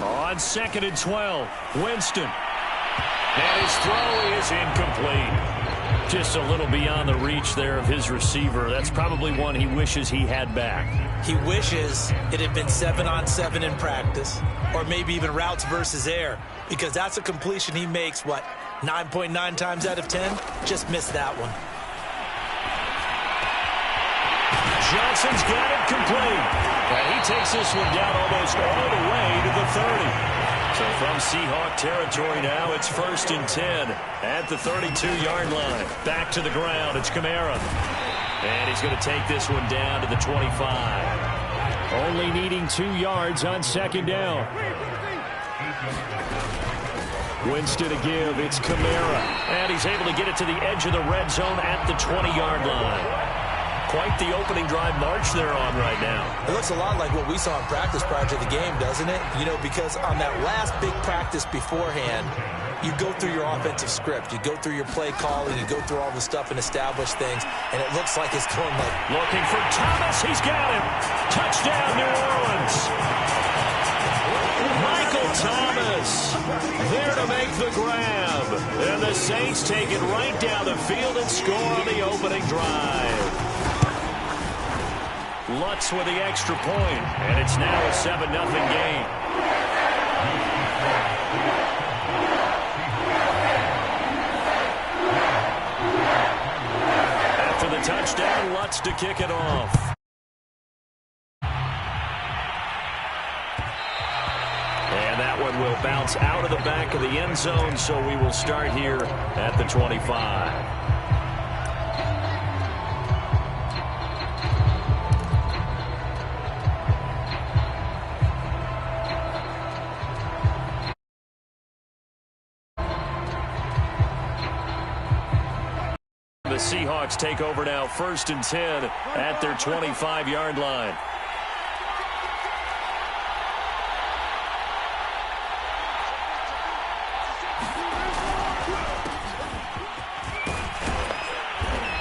On 2nd and 12, Winston. And his throw is incomplete. Just a little beyond the reach there of his receiver. That's probably one he wishes he had back. He wishes it had been 7-on-7 in practice, or maybe even routes versus air, because that's a completion he makes, 9.9 times out of 10? Just missed that one. Johnson's got it complete. And he takes this one down almost all the way to the 30. So from Seahawk territory now, it's 1st and 10 at the 32-yard line. Back to the ground, it's Kamara. And he's going to take this one down to the 25. Only needing 2 yards on 2nd down. Winston to give, it's Kamara. And he's able to get it to the edge of the red zone at the 20-yard line. Quite the opening drive march they're on right now. It looks a lot like what we saw in practice prior to the game, doesn't it? You know, because on that last big practice beforehand, you go through your offensive script. You go through your play calling. You go through all the stuff and establish things. And it looks like it's going like... Looking for Thomas. He's got him. Touchdown, New Orleans. Michael Thomas there to make the grab. And the Saints take it right down the field and score on the opening drive. Lutz with the extra point, and it's now a 7-0 game. After the touchdown, Lutz to kick it off. And that one will bounce out of the back of the end zone, so we will start here at the 25. The Seahawks take over now, 1st and 10 at their 25-yard line.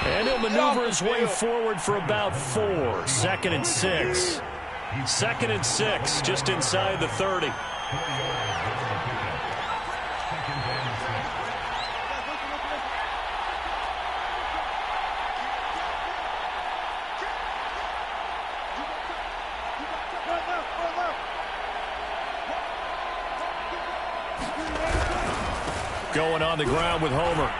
And he'll maneuver his way forward for about 4. 2nd and 6. 2nd and 6, just inside the 30. Going on the ground with Homer.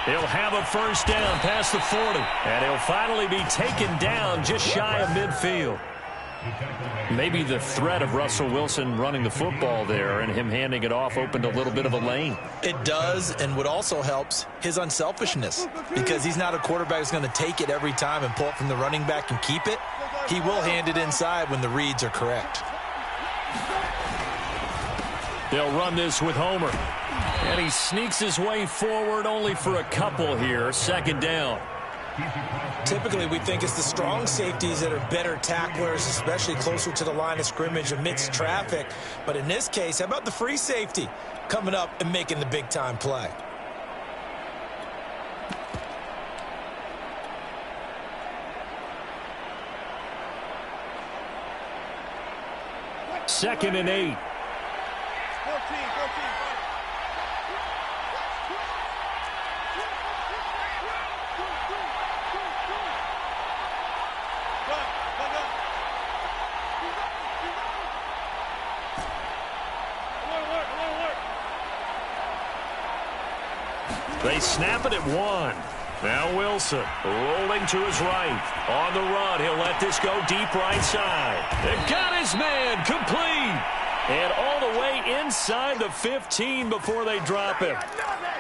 He'll have a 1st down past the 40. And he'll finally be taken down just shy of midfield. Maybe the threat of Russell Wilson running the football there and him handing it off opened a little bit of a lane. It does, and what also helps, his unselfishness. Because he's not a quarterback who's going to take it every time and pull it from the running back and keep it. He will hand it inside when the reads are correct. They'll run this with Homer. And he sneaks his way forward only for a couple here. 2nd down. Typically, we think it's the strong safeties that are better tacklers, especially closer to the line of scrimmage amidst traffic. But in this case, how about the free safety coming up and making the big-time play? Second and 8. 14. They snap it at 1. Now Wilson rolling to his right. On the run, he'll let this go deep right side. They've got his man complete. And all the way inside the 15 before they drop him.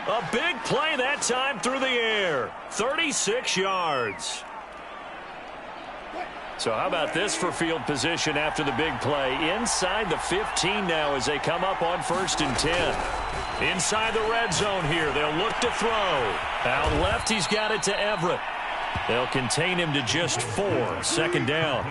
A big play that time through the air. 36 yards. So how about this for field position after the big play? Inside the 15 now as they come up on 1st and 10. Inside the red zone here. They'll look to throw. Out left, he's got it to Everett. They'll contain him to just 4. 2nd down.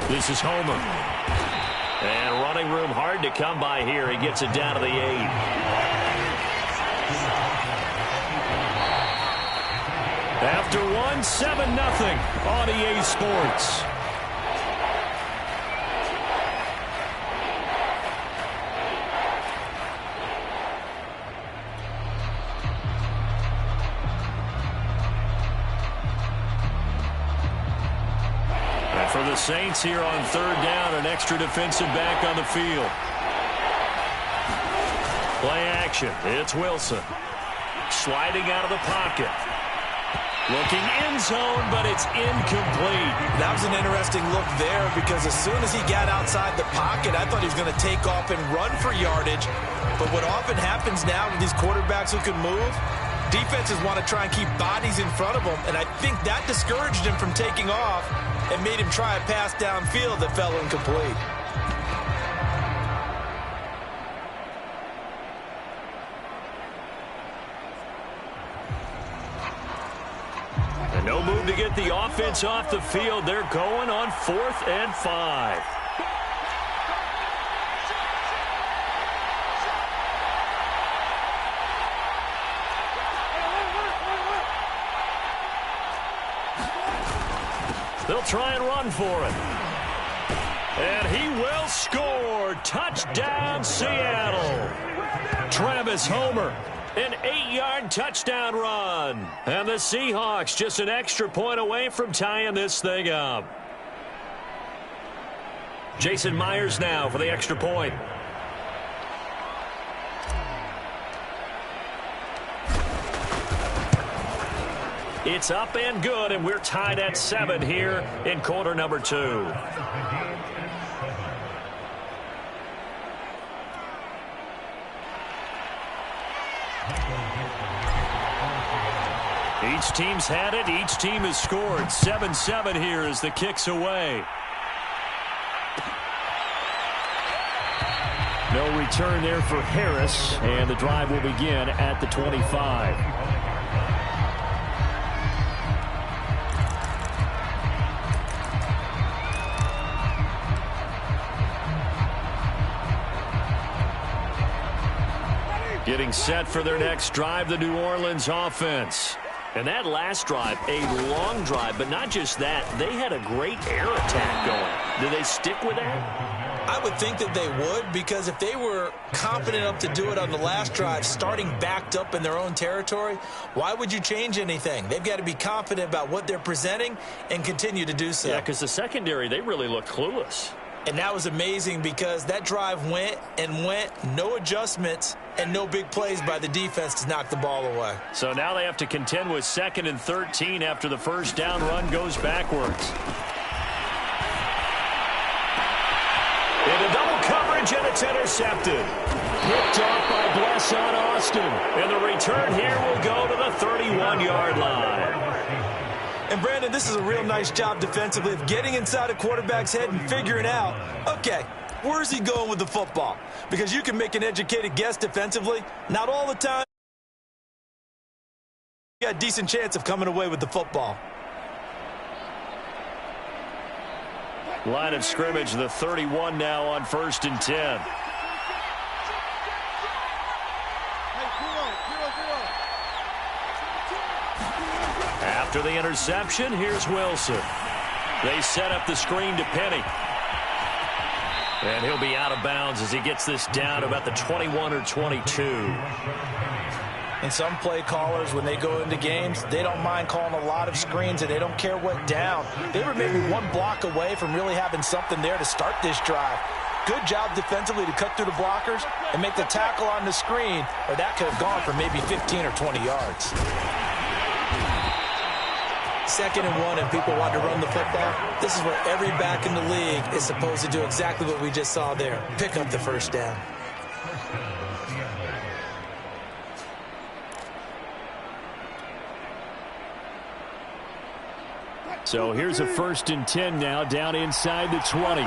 This is Homer. And running room hard to come by here. He gets it down to the 8. After one, 7-0 on EA Sports. And for the Saints here on third down, an extra defensive back on the field. Play action. It's Wilson. Sliding out of the pocket. Looking end zone, but it's incomplete. That was an interesting look there because as soon as he got outside the pocket, I thought he was going to take off and run for yardage. But what often happens now with these quarterbacks who can move, defenses want to try and keep bodies in front of them, and I think that discouraged him from taking off and made him try a pass downfield that fell incomplete. No move to get the offense off the field. They're going on 4th and 5. They'll try and run for it. And he will score. Touchdown, Seattle. Travis Homer. An 8-yard touchdown run. And the Seahawks just an extra point away from tying this thing up. Jason Myers now for the extra point. It's up and good, and we're tied at 7 here in quarter number 2. Each team's had it. Each team has scored. 7-7 here as the kick's away. No return there for Harris, and the drive will begin at the 25. Getting set for their next drive, the New Orleans offense. And that last drive, a long drive, but not just that. They had a great air attack going. Do they stick with that? I would think that they would, because if they were confident enough to do it on the last drive, starting backed up in their own territory, why would you change anything? They've got to be confident about what they're presenting and continue to do so. Yeah, because the secondary, they really looked clueless. And that was amazing because that drive went and went, no adjustments, and no big plays by the defense to knock the ball away. So now they have to contend with 2nd and 13 after the first down run goes backwards. Into double coverage, and it's intercepted. Picked off by Bless on Austin. And the return here will go to the 31-yard line. And, Brandon, this is a real nice job defensively of getting inside a quarterback's head and figuring out, okay, where's he going with the football? Because you can make an educated guess defensively. Not all the time. You got a decent chance of coming away with the football. Line of scrimmage, the 31 now on 1st and 10. After the interception, here's Wilson. They set up the screen to Penny. And he'll be out of bounds as he gets this down about the 21 or 22. And some play callers, when they go into games, they don't mind calling a lot of screens, and they don't care what down. They were maybe one block away from really having something there to start this drive. Good job defensively to cut through the blockers and make the tackle on the screen, or that could have gone for maybe 15 or 20 yards. 2nd and 1, and people want to run the football. This is where every back in the league is supposed to do exactly what we just saw there. Pick up the first down. So here's a 1st and 10 now, down inside the 20.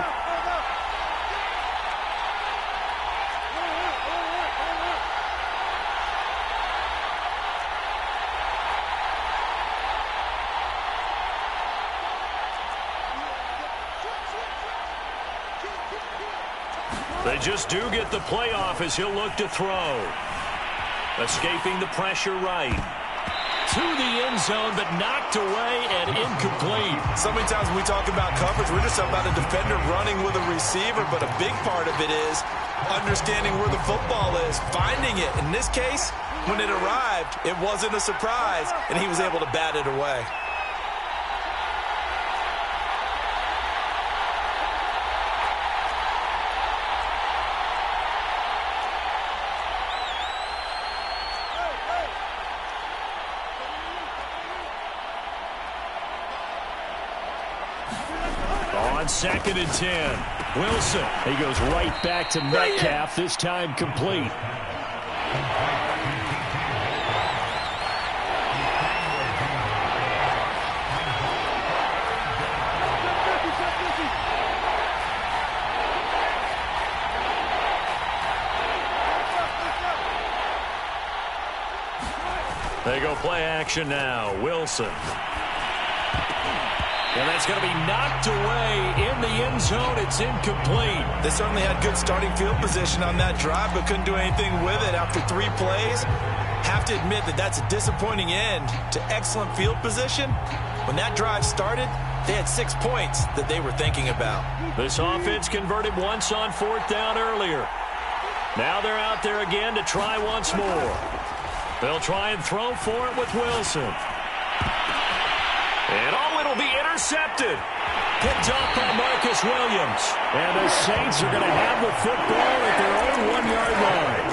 They just do get the playoff as he'll look to throw. Escaping the pressure right. To the end zone, but knocked away and incomplete. So many times when we talk about coverage, we're just about a defender running with a receiver, but a big part of it is understanding where the football is, finding it. In this case, when it arrived, it wasn't a surprise, and he was able to bat it away. On 2nd and 10, Wilson. He goes right back to Metcalf, this time complete. They go play action now. Wilson. And that's going to be knocked away in the end zone. It's incomplete. They certainly had good starting field position on that drive, but couldn't do anything with it after 3 plays. Have to admit that that's a disappointing end to excellent field position. When that drive started, they had 6 points that they were thinking about. This offense converted once on 4th down earlier. Now they're out there again to try once more. They'll try and throw for it with Wilson. And it'll be intercepted. Picked off by Marcus Williams. And the Saints are going to have the football at their own 1-yard line.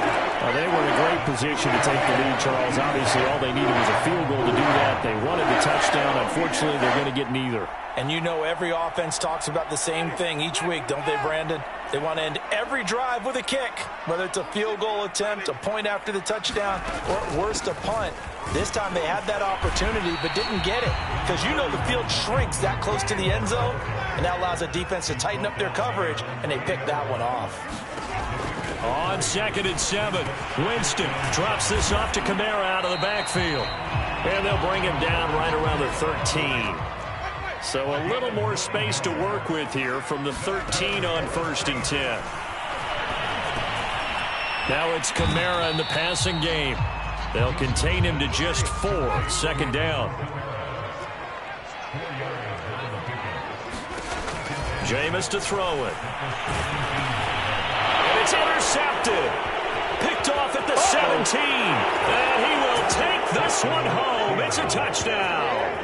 They were in a great position to take the lead, Charles. Obviously, all they needed was a field goal to do that. They wanted the touchdown. Unfortunately, they're going to get neither. And you know every offense talks about the same thing each week, don't they, Brandon? They want to end every drive with a kick, whether it's a field goal attempt, a point after the touchdown, or at worst, a punt. This time they had that opportunity but didn't get it because you know the field shrinks that close to the end zone, and that allows the defense to tighten up their coverage, and they picked that one off. On 2nd and 7, Winston drops this off to Kamara out of the backfield. And they'll bring him down right around the 13. So a little more space to work with here from the 13 on 1st and 10. Now it's Kamara in the passing game. They'll contain him to just 4. 2nd down. Jameis to throw it. And it's intercepted. Picked off at the 17. And he will take this one home. It's a touchdown.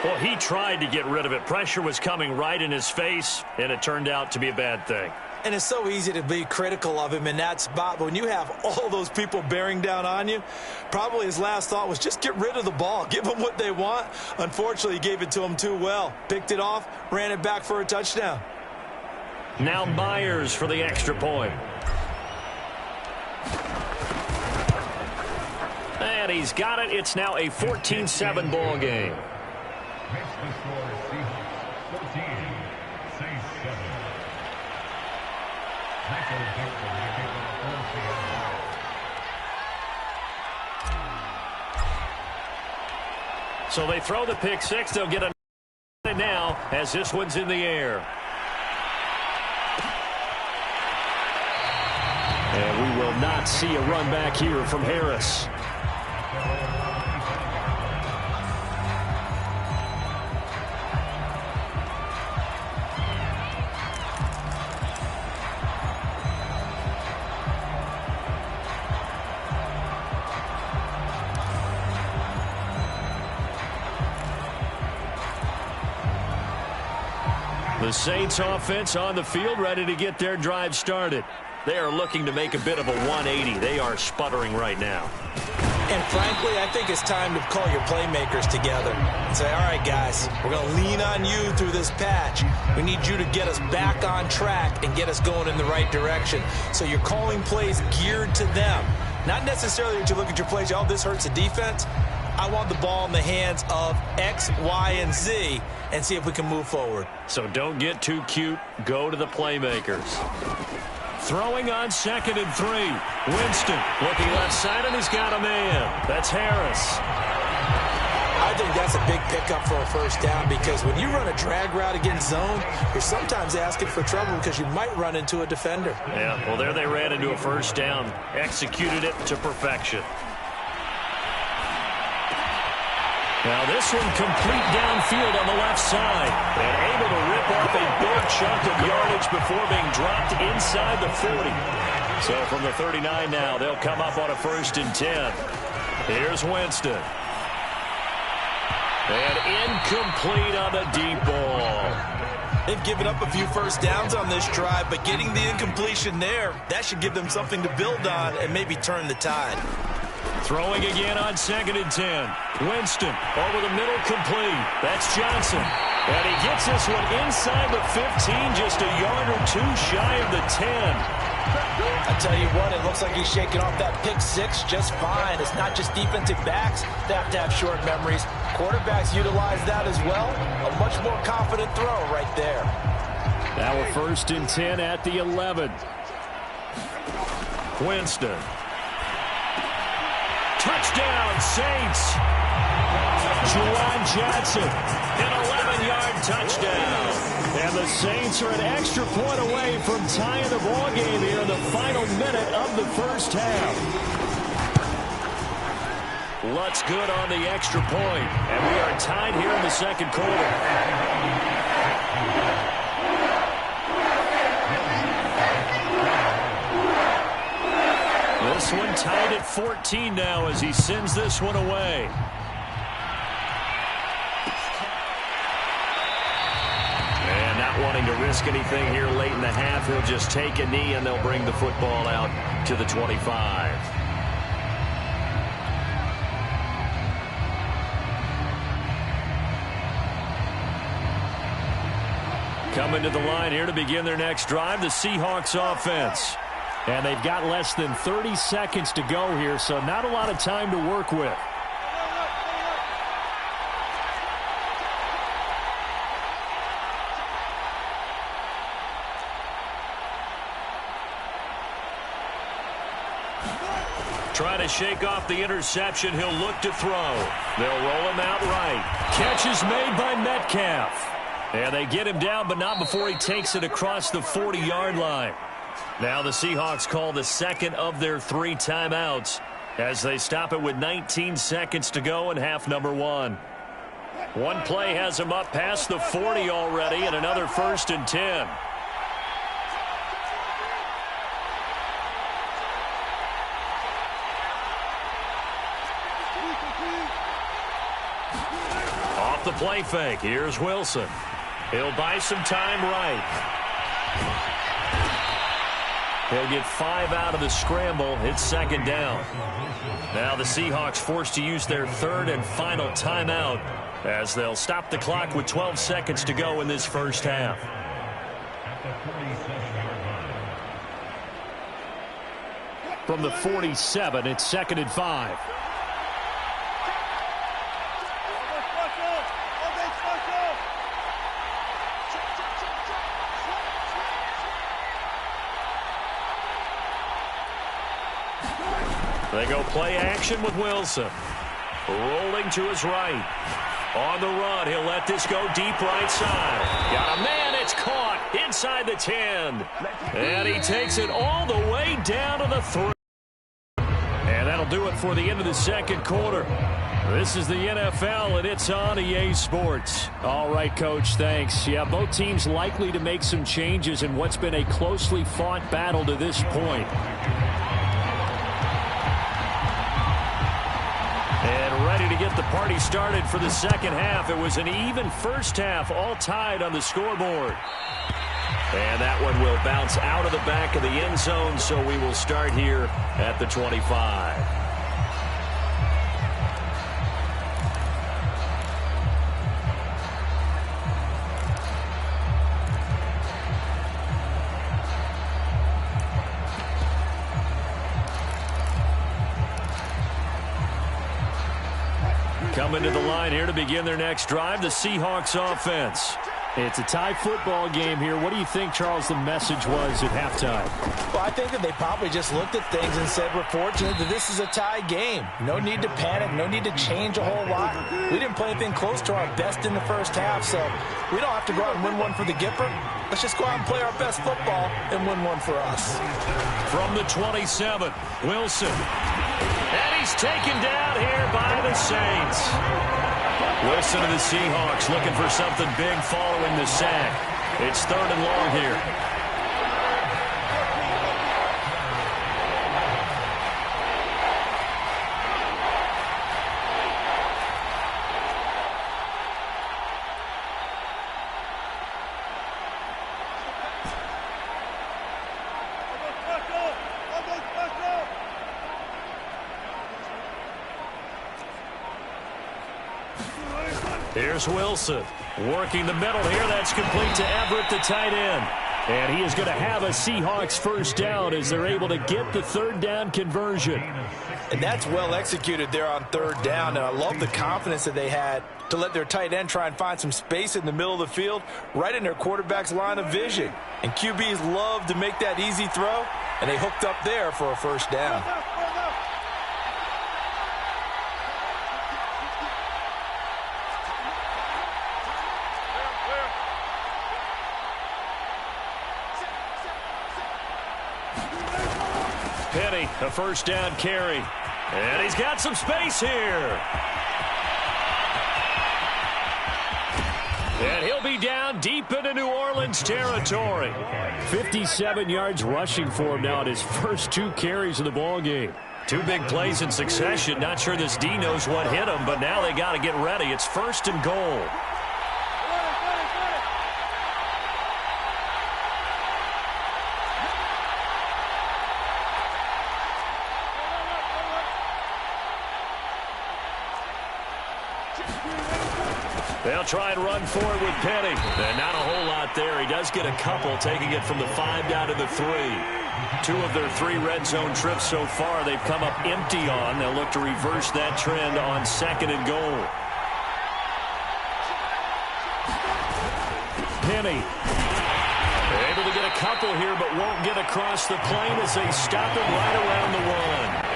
Well, he tried to get rid of it. Pressure was coming right in his face, and it turned out to be a bad thing. And it's so easy to be critical of him in that spot, but when you have all those people bearing down on you, probably his last thought was just get rid of the ball. Give them what they want. Unfortunately, he gave it to them too well. Picked it off, ran it back for a touchdown. Now Myers for the extra point. And he's got it. It's now a 14-7 ball game. So they throw the pick six. They'll get a now as this one's in the air. And we will not see a run back here from Harris. The Saints offense on the field, ready to get their drive started. They are looking to make a bit of a 180. They are sputtering right now. And frankly, I think it's time to call your playmakers together and say, all right, guys, we're going to lean on you through this patch. We need you to get us back on track and get us going in the right direction. So you're calling plays geared to them. Not necessarily that you look at your plays, oh, this hurts the defense. I want the ball in the hands of X, Y, and Z and see if we can move forward. So don't get too cute. Go to the playmakers. Throwing on 2nd and 3. Winston looking left side, and he's got a man. That's Harris. I I think that's a big pickup for a first down because when you run a drag route against zone, you're sometimes asking for trouble because you might run into a defender. Yeah, well, there they ran into a first down. Executed it to perfection. Now this one complete downfield on the left side. And able to rip off a big chunk of yardage before being dropped inside the 40. So from the 39 now, they'll come up on a 1st and 10. Here's Winston. And incomplete on the deep ball. They've given up a few first downs on this drive, but getting the incompletion there, that should give them something to build on and maybe turn the tide. Throwing again on 2nd and 10. Winston over the middle, complete. That's Johnson. And he gets this one inside the 15, just a yard or two shy of the 10. I tell you what, it looks like he's shaking off that pick six just fine. It's not just defensive backs that have to have short memories. Quarterbacks utilize that as well. A much more confident throw right there. Now a 1st and 10 at the 11. Winston. Touchdown, Saints. Juwan Johnson, an 11-yard touchdown. And the Saints are an extra point away from tying the ball game here in the final minute of the first half. Lutz good on the extra point, and we are tied here in the second quarter. This one tied at 14 now as he sends this one away. And not wanting to risk anything here late in the half, he'll just take a knee and they'll bring the football out to the 25. Coming to the line here to begin their next drive, the Seahawks offense. And they've got less than 30 seconds to go here, so not a lot of time to work with. Trying to shake off the interception. He'll look to throw. They'll roll him out right. Catch is made by Metcalf. And they get him down, but not before he takes it across the 40-yard line. Now the Seahawks call the second of their 3 timeouts as they stop it with 19 seconds to go in half number 1. One play has him up past the 40 already, and another 1st and 10. Off the play fake, here's Wilson. He'll buy some time right. He'll get 5 out of the scramble. It's 2nd down. Now the Seahawks forced to use their 3rd and final timeout as they'll stop the clock with 12 seconds to go in this first half. From the 47, it's 2nd and 5. They go play action with Wilson. Rolling to his right. On the run, he'll let this go deep right side. Got a man, it's caught inside the 10. And he takes it all the way down to the 3. And that'll do it for the end of the second quarter. This is the NFL, and it's on EA Sports. All right, Coach, thanks. Yeah, both teams likely to make some changes in what's been a closely fought battle to this point. And ready to get the party started for the second half. It was an even first half, all tied on the scoreboard. And that one will bounce out of the back of the end zone, so we will start here at the 25. Coming to the line here to begin their next drive, the Seahawks offense. It's a tie football game here. What do you think, Charles, the message was at halftime? Well, I think that they probably just looked at things and said, we're fortunate that this is a tie game. No need to panic. No need to change a whole lot. We didn't play anything close to our best in the first half, so we don't have to go out and win one for the Gipper. Let's just go out and play our best football and win one for us. From the 27, Wilson. And he's taken down here by the Saints. Wilson of the Seahawks looking for something big following the sack. It's 3rd and long here. Here's Wilson working the middle here. That's complete to Everett, the tight end. And he is going to have a Seahawks first down as they're able to get the 3rd down conversion. And that's well executed there on 3rd down. And I love the confidence that they had to let their tight end try and find some space in the middle of the field, right in their quarterback's line of vision. And QBs love to make that easy throw, and they hooked up there for a first down. Penny, a first down carry. And he's got some space here. And he'll be down deep into New Orleans territory. 57 yards rushing for him now at his first 2 carries of the ballgame. 2 big plays in succession. Not sure this D knows what hit him, but now they got to get ready. It's 1st and goal. They'll try and run for it with Penny. And not a whole lot there. He does get a couple, taking it from the 5 down to the 3. 2 of their 3 red zone trips so far they've come up empty on. They'll look to reverse that trend on 2nd and goal. Penny able to get a couple here, but won't get across the plane as they stop him right around the 1.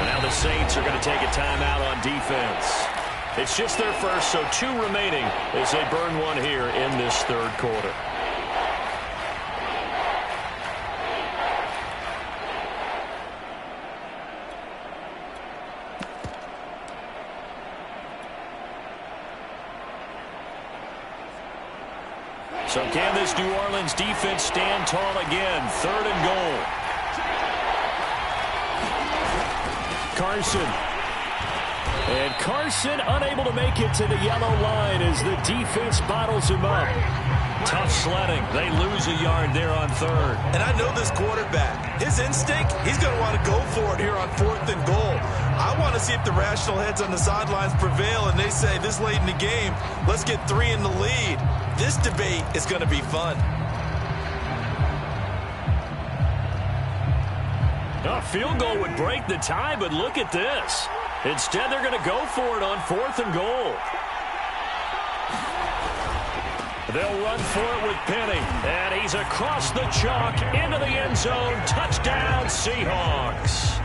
And now the Saints are going to take a timeout on defense. It's just their first, so 2 remaining as they burn 1 here in this 3rd quarter. So can this New Orleans defense stand tall again? 3rd and goal. Carson. And Carson unable to make it to the yellow line as the defense bottles him up. Tough sledding. They lose a yard there on 3rd. And I know this quarterback. His instinct, he's going to want to go for it here on 4th and goal. I want to see if the rational heads on the sidelines prevail and they say this late in the game, let's get 3 in the lead. This debate is going to be fun. A field goal would break the tie, but look at this. Instead, they're going to go for it on 4th and goal. They'll run for it with Penny. And he's across the chalk into the end zone. Touchdown, Seahawks.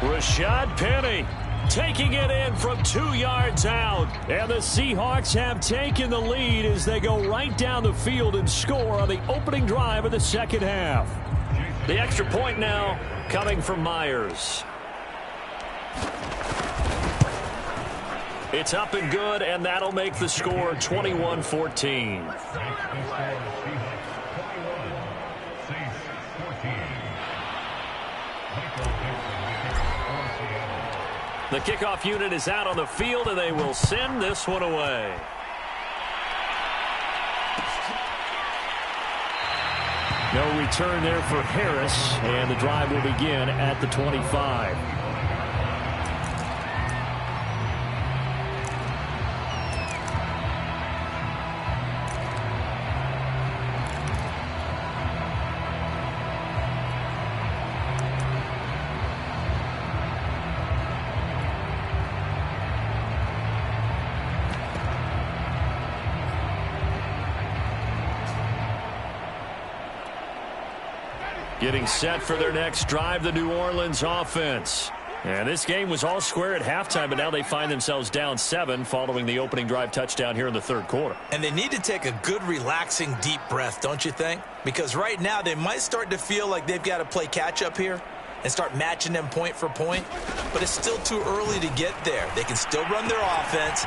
Rashad Penny taking it in from 2 yards out. And the Seahawks have taken the lead as they go right down the field and score on the opening drive of the 2nd half. The extra point now coming from Myers. It's up and good, and that'll make the score 21-14. The kickoff unit is out on the field, and they will send this one away. No return there for Harris, and the drive will begin at the 25. Getting set for their next drive, the New Orleans offense. And this game was all square at halftime, but now they find themselves down 7 following the opening drive touchdown here in the third quarter. And they need to take a good, relaxing, deep breath, don't you think? Because right now they might start to feel like they've got to play catch-up here and start matching them point for point. But it's still too early to get there. They can still run their offense.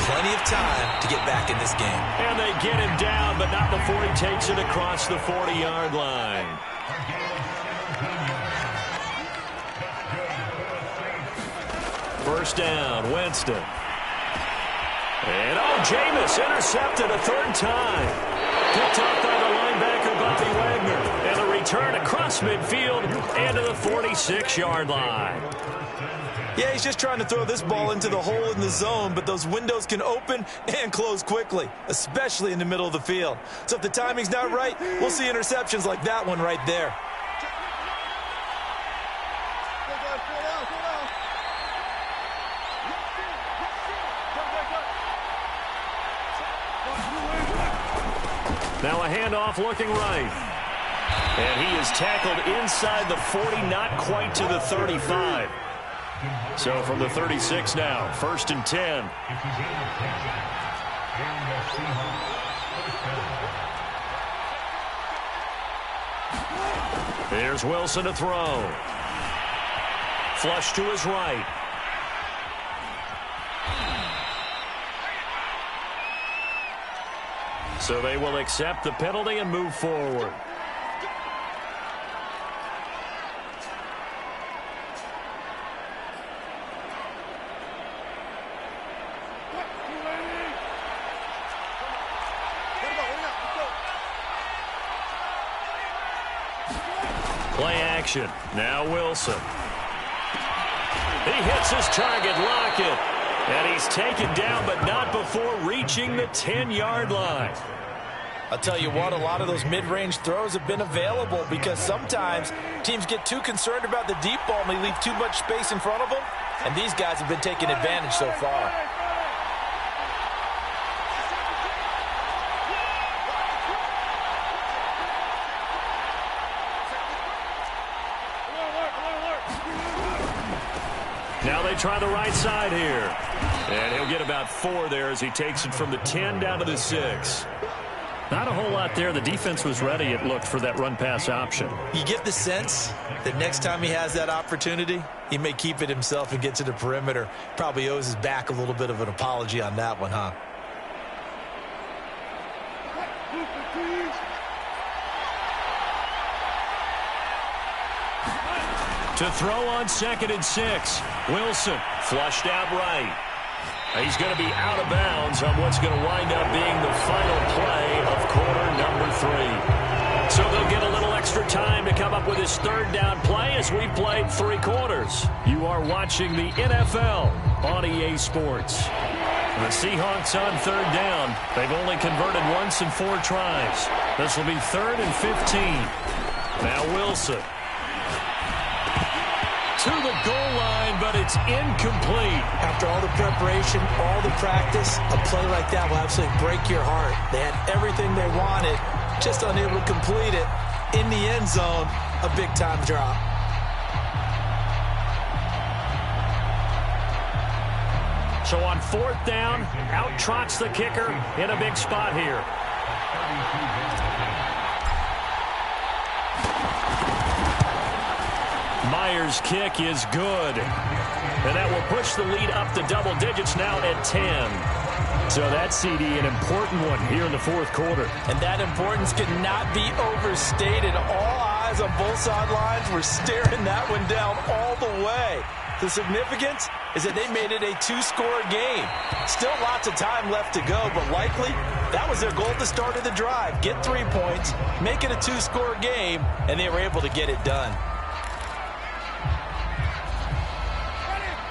Plenty of time to get back in this game. And they get him down, but not before he takes it across the 40-yard line. First down, Winston. And, Jameis intercepted a third time. Picked up by the linebacker, Bobby Wagner. And a return across midfield and to the 46-yard line. Yeah, he's just trying to throw this ball into the hole in the zone, but those windows can open and close quickly, especially in the middle of the field. So if the timing's not right, we'll see interceptions like that one right there. Now a handoff looking right. And he is tackled inside the 40, not quite to the 35. So from the 36 now, first and 10. Here's Wilson to throw. Flush to his right. So they will accept the penalty and move forward. Play action. Now Wilson. He hits his target, Lockett. And he's taken down, but not before reaching the 10-yard line. I'll tell you what, a lot of those mid-range throws have been available because sometimes teams get too concerned about the deep ball and they leave too much space in front of them. And these guys have been taking advantage so far. Now they try the right side here. And he'll get about 4 there as he takes it from the 10 down to the 6. Not a whole lot there. The defense was ready, it looked, for that run-pass option. You get the sense that next time he has that opportunity, he may keep it himself and get to the perimeter. Probably owes his back a little bit of an apology on that one, huh? To throw on 2nd and 6. Wilson flushed out right. He's going to be out of bounds on what's going to wind up being the final play of quarter number 3. So they'll get a little extra time to come up with his third down play as we've played 3 quarters. You are watching the NFL on EA Sports. The Seahawks on third down. They've only converted once in 4 tries. This will be 3rd and 15. Now Wilson. To the goal line, but it's incomplete. After all the preparation, all the practice, a play like that will absolutely break your heart. They had everything they wanted, just unable to complete it. In the end zone, a big-time drop. So on 4th down, out trots the kicker in a big spot here. Myers' kick is good. And that will push the lead up to double digits now at 10. So that CD, an important one here in the 4th quarter. And that importance cannot be overstated. All eyes on both sidelines were staring that one down all the way. The significance is that they made it a 2-score game. Still lots of time left to go, but likely that was their goal at the start of the drive. Get 3 points, make it a 2-score game, and they were able to get it done.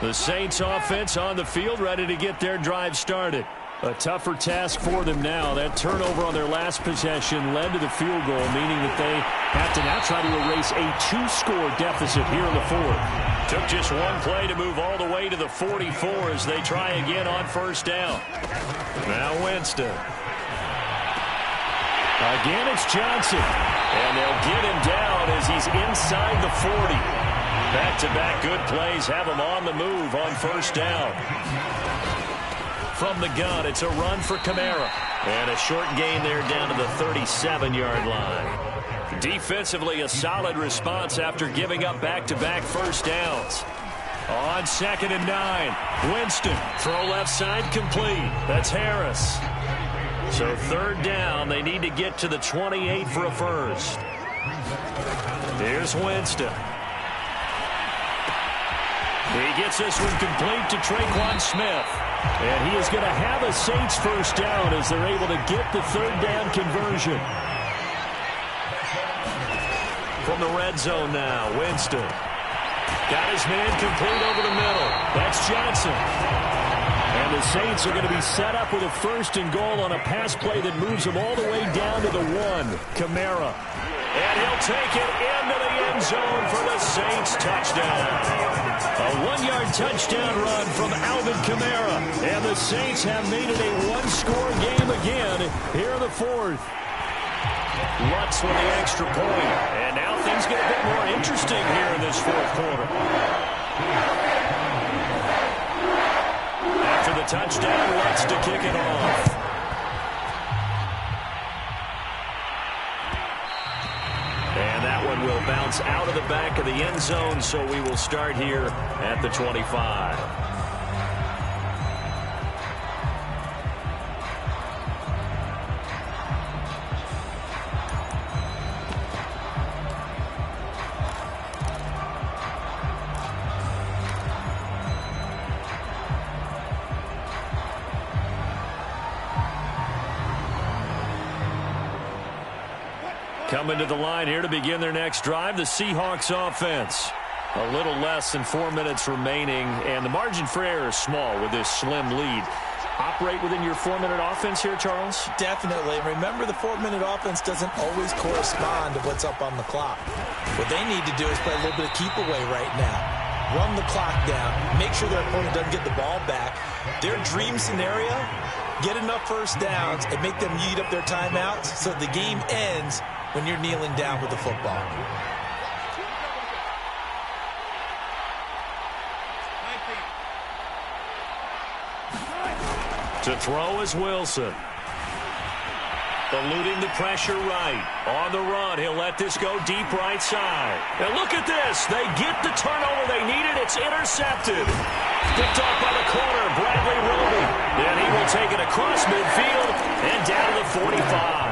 The Saints offense on the field, ready to get their drive started. A tougher task for them now. That turnover on their last possession led to the field goal, meaning that they have to now try to erase a 2-score deficit here in the 4th. Took just one play to move all the way to the 44 as they try again on 1st down. Now Winston. Again, it's Johnson. And they'll get him down as he's inside the 40. Back-to-back good plays have him on the move on first down. From the gun, it's a run for Kamara. And a short gain there down to the 37-yard line. Defensively, a solid response after giving up back-to-back first downs. On 2nd and 9, Winston, throw left side complete. That's Harris. So 3rd down, they need to get to the 28 for a first. Here's Winston. He gets this one complete to Traquan Smith. And he is going to have a Saints first down as they're able to get the 3rd down conversion. From the red zone now, Winston. Got his man complete over the middle. That's Johnson. And the Saints are going to be set up with a 1st and goal on a pass play that moves them all the way down to the 1. Kamara. And he'll take it into the end zone for the Saints touchdown. A 1-yard touchdown run from Alvin Kamara. And the Saints have made it a 1-score game again here in the 4th. Lutz with the extra point. And now things get a bit more interesting here in this 4th quarter. After the touchdown, Lutz to kick it off. And that one will bounce out of the back of the end zone, so we will start here at the 25. Coming to the line here to begin their next drive, the Seahawks offense. A little less than 4 minutes remaining, and the margin for error is small with this slim lead. Operate within your 4-minute offense here, Charles? Definitely. Remember, the 4-minute offense doesn't always correspond to what's up on the clock. What they need to do is play a little bit of keep away right now. Run the clock down. Make sure their opponent doesn't get the ball back. Their dream scenario, get enough first downs and make them eat up their timeouts so the game ends when you're kneeling down with the football. To throw is Wilson. Eluding the pressure right. On the run, he'll let this go deep right side. And look at this. They get the turnover they needed. It's intercepted. Picked off by the corner, Bradley Roby. And he will take it across midfield and down to the 45.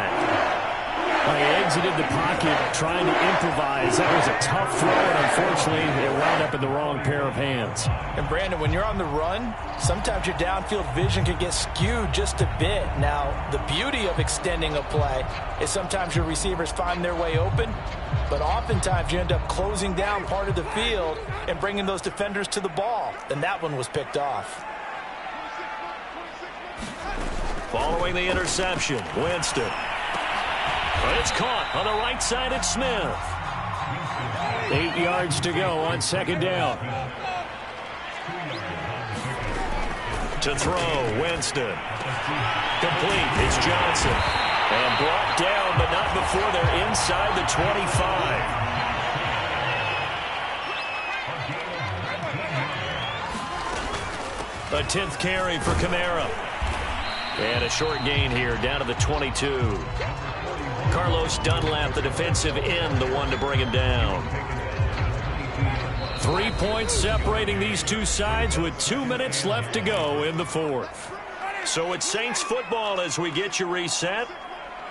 Well, he exited the pocket trying to improvise. That was a tough throw, and unfortunately, it wound up in the wrong pair of hands. And, Brandon, when you're on the run, sometimes your downfield vision can get skewed just a bit. Now, the beauty of extending a play is sometimes your receivers find their way open, but oftentimes you end up closing down part of the field and bringing those defenders to the ball. And that one was picked off. Following the interception, Winston. But it's caught on the right side at Smith. 8 yards to go on 2nd down. To throw, Winston. Complete, it's Johnson. And brought down, but not before they're inside the 25. A 10th carry for Kamara. And a short gain here down to the 22. Carlos Dunlap, the defensive end, the one to bring him down. 3 points separating these two sides with 2 minutes left to go in the 4th. So it's Saints football as we get you reset.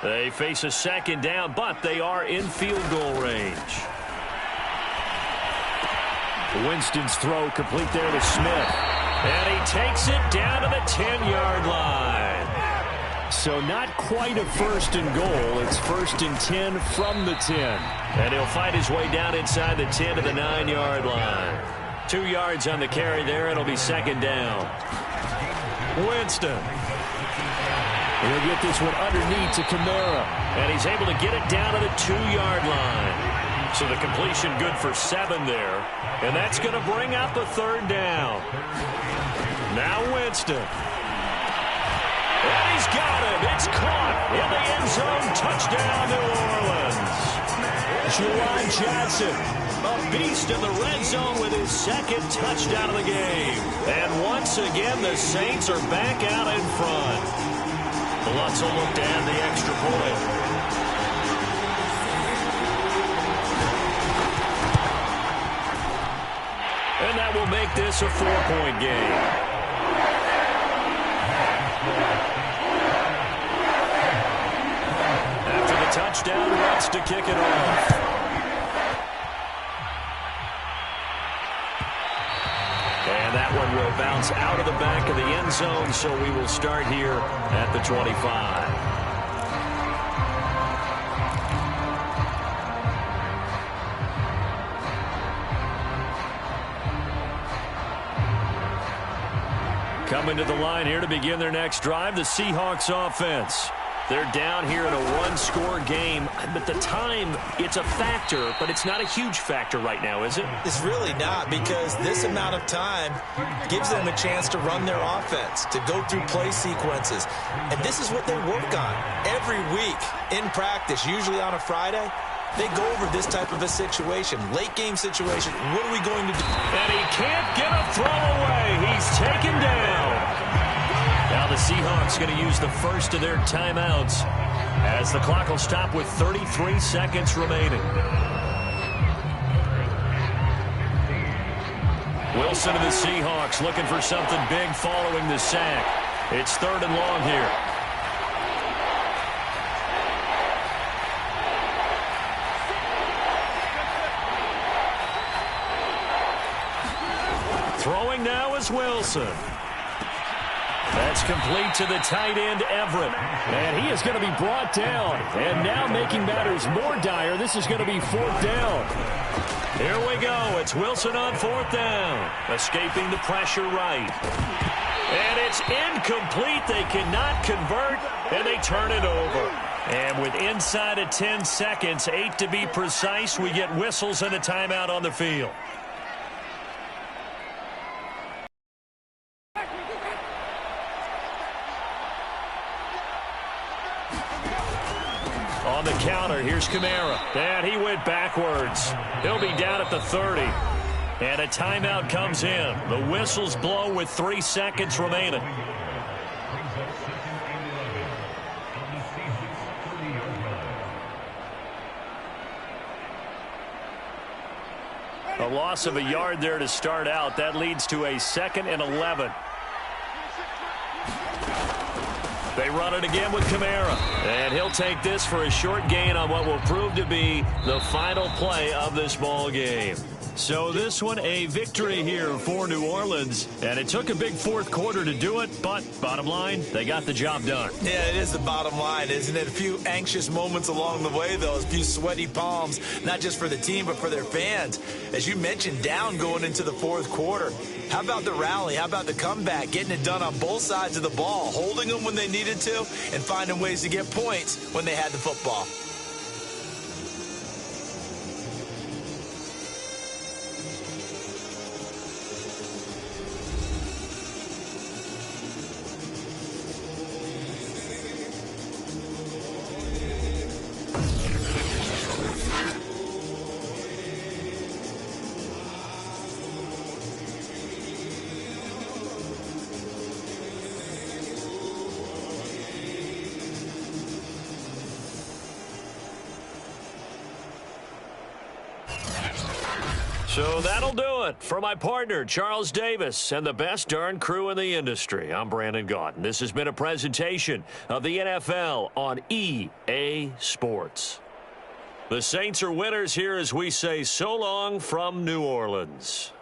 They face a 2nd down, but they are in field goal range. Winston's throw complete there to Smith. And he takes it down to the 10-yard line. So not quite a 1st and goal. It's 1st and 10 from the 10. And he'll fight his way down inside the 10 to the 9-yard line. 2 yards on the carry there. It'll be 2nd down. Winston. He'll get this one underneath to Kamara. And he's able to get it down to the 2-yard line. So the completion good for 7 there. And that's going to bring up a 3rd down. Now Winston. And he's got it. It's caught in the end zone. Touchdown, New Orleans. Juwan Johnson, a beast in the red zone with his second touchdown of the game. And once again, the Saints are back out in front. The Lutz will look to add the extra point. And that will make this a 4-point game. After the touchdown, wants to kick it off. And that one will bounce out of the back of the end zone, so we will start here at the 25. Coming to the line here to begin their next drive, the Seahawks offense. They're down here in a one-score game. But the time, it's a factor, but it's not a huge factor right now, is it? It's really not, because this amount of time gives them a chance to run their offense, to go through play sequences. And this is what they work on every week in practice, usually on a Friday. They go over this type of a situation, late-game situation. What are we going to do? And he can't get a throw away. He's taken down. Now the Seahawks going to use the first of their timeouts as the clock will stop with 33 seconds remaining. Wilson and the Seahawks looking for something big following the sack. It's 3rd and long here. Throwing now is Wilson. That's complete to the tight end, Everett. And he is going to be brought down. And now making matters more dire, this is going to be 4th down. Here we go. It's Wilson on 4th down. Escaping the pressure right. And it's incomplete. They cannot convert, and they turn it over. And with inside of 10 seconds, 8 to be precise, we get whistles and a timeout on the field. On the counter, here's Kamara. And he went backwards. He'll be down at the 30. And a timeout comes in. The whistles blow with 3 seconds remaining. A loss of a yard there to start out. That leads to a 2nd and 11. They run it again with Kamara. And he'll take this for a short gain on what will prove to be the final play of this ball game. So this one, a victory here for New Orleans. And it took a big 4th quarter to do it, but bottom line, they got the job done. Yeah, it is the bottom line, isn't it? A few anxious moments along the way, though. A few sweaty palms, not just for the team, but for their fans. As you mentioned, down going into the 4th quarter. How about the rally? How about the comeback? Getting it done on both sides of the ball, holding them when they needed to, and finding ways to get points when they had the football. So that'll do it for my partner, Charles Davis, and the best darn crew in the industry. I'm Brandon Gaudin. This has been a presentation of the NFL on EA Sports. The Saints are winners here as we say so long from New Orleans.